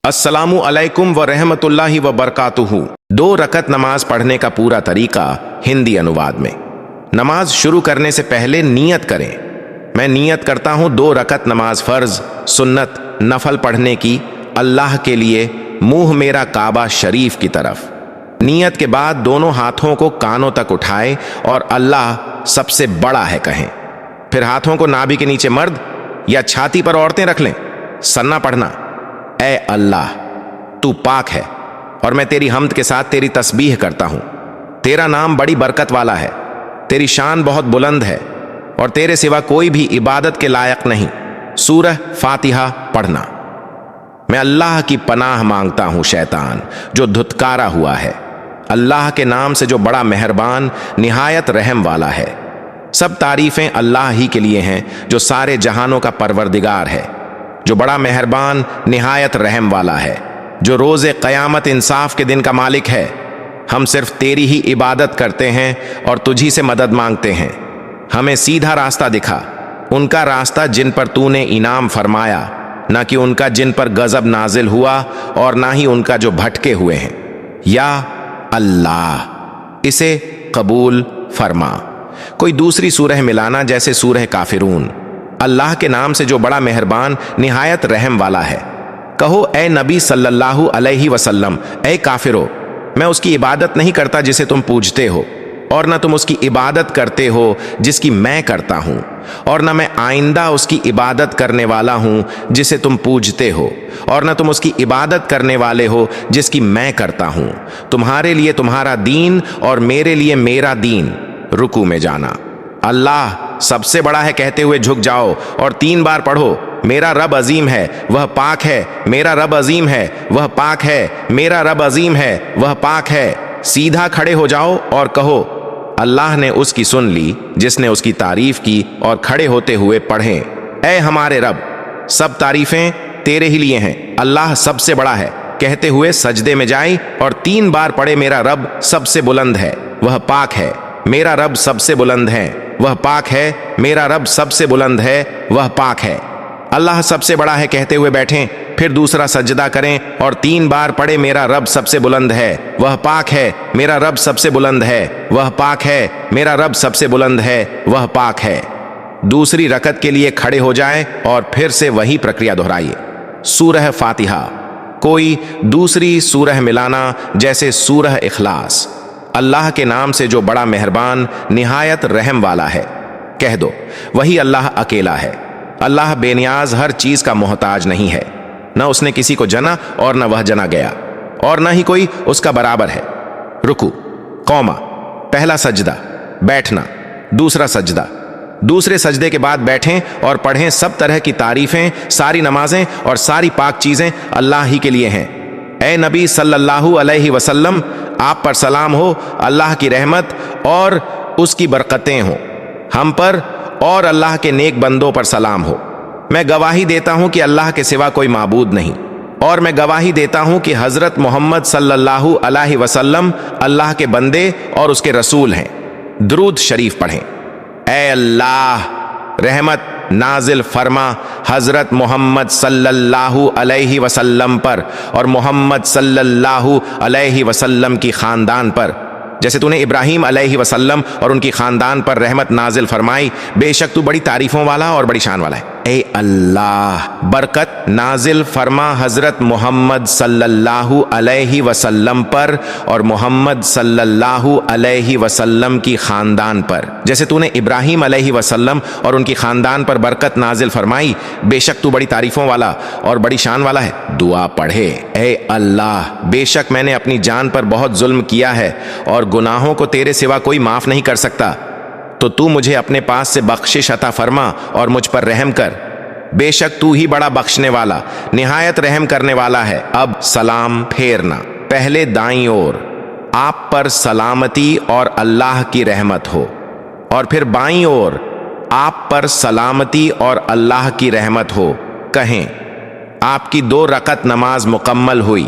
अस्सलामु अलैकुम व रहमतुल्लाहि व बरकातुहू। 2 रकत नमाज पढ़ने का पूरा तरीका हिंदी अनुवाद में। नमाज शुरू करने से पहले नियत करें। मैं नियत करता हूँ 2 रकत नमाज फर्ज, सुन्नत, नफल पढ़ने की, अल्लाह के लिए, मुंह मेरा काबा शरीफ की तरफ। नियत के बाद दोनों हाथों को कानों तक उठाएं और अल्लाह सबसे बड़ा है कहें। फिर हाथों को नाभि के नीचे मर्द या छाती पर औरतें रख लें। सन्ना पढ़ना, ऐ अल्लाह तू पाक है और मैं तेरी हम्द के साथ तेरी तस्बीह करता हूं। तेरा नाम बड़ी बरकत वाला है, तेरी शान बहुत बुलंद है और तेरे सिवा कोई भी इबादत के लायक नहीं। सूरह फातिहा पढ़ना। मैं अल्लाह की पनाह मांगता हूं शैतान जो धुतकारा हुआ है, अल्लाह के नाम से जो बड़ा मेहरबान निहायत रहम वाला है। सब तारीफें अल्लाह ही के लिए हैं जो सारे जहानों का परवरदिगार है, जो बड़ा मेहरबान निहायत रहम वाला है, जो रोज़े क़यामत इंसाफ के दिन का मालिक है। हम सिर्फ तेरी ही इबादत करते हैं और तुझी से मदद मांगते हैं। हमें सीधा रास्ता दिखा, उनका रास्ता जिन पर तूने इनाम फरमाया, ना कि उनका जिन पर गज़ब नाजिल हुआ और ना ही उनका जो भटके हुए हैं। या अल्लाह इसे कबूल फरमा। कोई दूसरी सूरह मिलाना जैसे सूरह काफिरून। अल्लाह के नाम से जो बड़ा मेहरबान निहायत रहम वाला है। कहो ए नबी सल्लल्लाहु अलैहि वसल्लम, ए काफिरो, मैं उसकी इबादत नहीं करता जिसे तुम पूजते हो, और न तुम उसकी इबादत करते हो जिसकी मैं करता हूं, और न मैं आइंदा उसकी इबादत करने वाला हूं जिसे तुम पूजते हो, और न तुम उसकी इबादत करने वाले हो जिसकी मैं करता हूं। तुम्हारे लिए तुम्हारा दीन और मेरे लिए मेरा दीन। रुकू में जाना। अल्लाह सबसे बड़ा है कहते हुए झुक जाओ और 3 बार पढ़ो, मेरा रब अजीम है वह पाक है, मेरा रब अजीम है वह पाक है, मेरा रब अजीम है वह पाक है। सीधा खड़े हो जाओ और कहो अल्लाह ने उसकी सुन ली जिसने उसकी तारीफ की, और खड़े होते हुए पढ़ें ऐ हमारे रब सब तारीफें तेरे ही लिए हैं, अल्लाह सबसे बड़ा है कहते हुए सजदे में जाएं और 3 बार पढ़े मेरा रब सबसे बुलंद है वह पाक है, मेरा रब सबसे बुलंद है वह पाक है, मेरा रब सबसे बुलंद है वह पाक है। अल्लाह सबसे बड़ा है कहते हुए बैठें, फिर दूसरा सजदा करें और 3 बार पढ़े मेरा रब सबसे बुलंद है वह पाक है, मेरा रब सबसे बुलंद है वह पाक है, मेरा रब सबसे बुलंद है वह पाक है। दूसरी रकत के लिए खड़े हो जाएं और फिर से वही प्रक्रिया दोहराइए। सूरह फातिहा। कोई दूसरी सूरह मिलाना जैसे सूरह इखलास। अल्लाह के नाम से जो बड़ा मेहरबान निहायत रहम वाला है। कह दो वही अल्लाह अकेला है। अल्लाह बेनियाज हर चीज का मोहताज नहीं है, न उसने किसी को जना और न वह जना गया, और न ही कोई उसका बराबर है। रुकू, कौमा, पहला सजदा, बैठना, दूसरा सजदा, दूसरे सजदे के बाद बैठें और पढ़ें सब तरह की तारीफें, सारी नमाजें और सारी पाक चीजें अल्लाह ही के लिए हैं। ए नबी सल्लल्लाहु अलैहि वसल्लम, आप पर सलाम हो, अल्लाह की रहमत और उसकी बरकतें हो हम पर, और अल्लाह के नेक बंदों पर सलाम हो। मैं गवाही देता हूं कि अल्लाह के सिवा कोई माबूद नहीं, और मैं गवाही देता हूं कि हजरत मोहम्मद सल्लल्लाहु अलैहि वसल्लम अल्लाह के बंदे और उसके रसूल हैं। दुरूद शरीफ पढ़ें। ऐ अल्लाह रहमत नाजिल फरमा हजरत मोहम्मद सल्लल्लाहु अलैहि वसल्लम पर और मोहम्मद सल्लल्लाहु अलैहि वसल्लम की खानदान पर, जैसे तूने इब्राहीम अलैहि वसल्लम और उनकी खानदान पर रहमत नाजिल फरमाई। बेशक तू बड़ी तारीफों वाला और बड़ी शान वाला है। ए अल्लाह बरकत नाजिल फरमा हजरत मोहम्मद सल्लल्लाहु अलैहि वसल्लम पर और मोहम्मद सल्लल्लाहु अलैहि वसल्लम की खानदान पर, जैसे तूने इब्राहीम अलैहि वसल्लम और उनकी खानदान पर बरकत नाजिल फरमाई। बेशक तू बड़ी तारीफों वाला और बड़ी शान वाला है। दुआ पढ़े। ए अल्लाह बेशक मैंने अपनी जान पर बहुत जुल्म किया है और गुनाहों को तेरे सिवा कोई माफ नहीं कर सकता, तो तू मुझे अपने पास से बख्शिश अता फरमा और मुझ पर रहम कर। बेशक तू ही बड़ा बख्शने वाला निहायत रहम करने वाला है। अब सलाम फेरना। पहले दाईं ओर, आप पर सलामती और अल्लाह की रहमत हो, और फिर बाईं ओर, आप पर सलामती और अल्लाह की रहमत हो। कहें आपकी 2 रकत नमाज मुकम्मल हुई।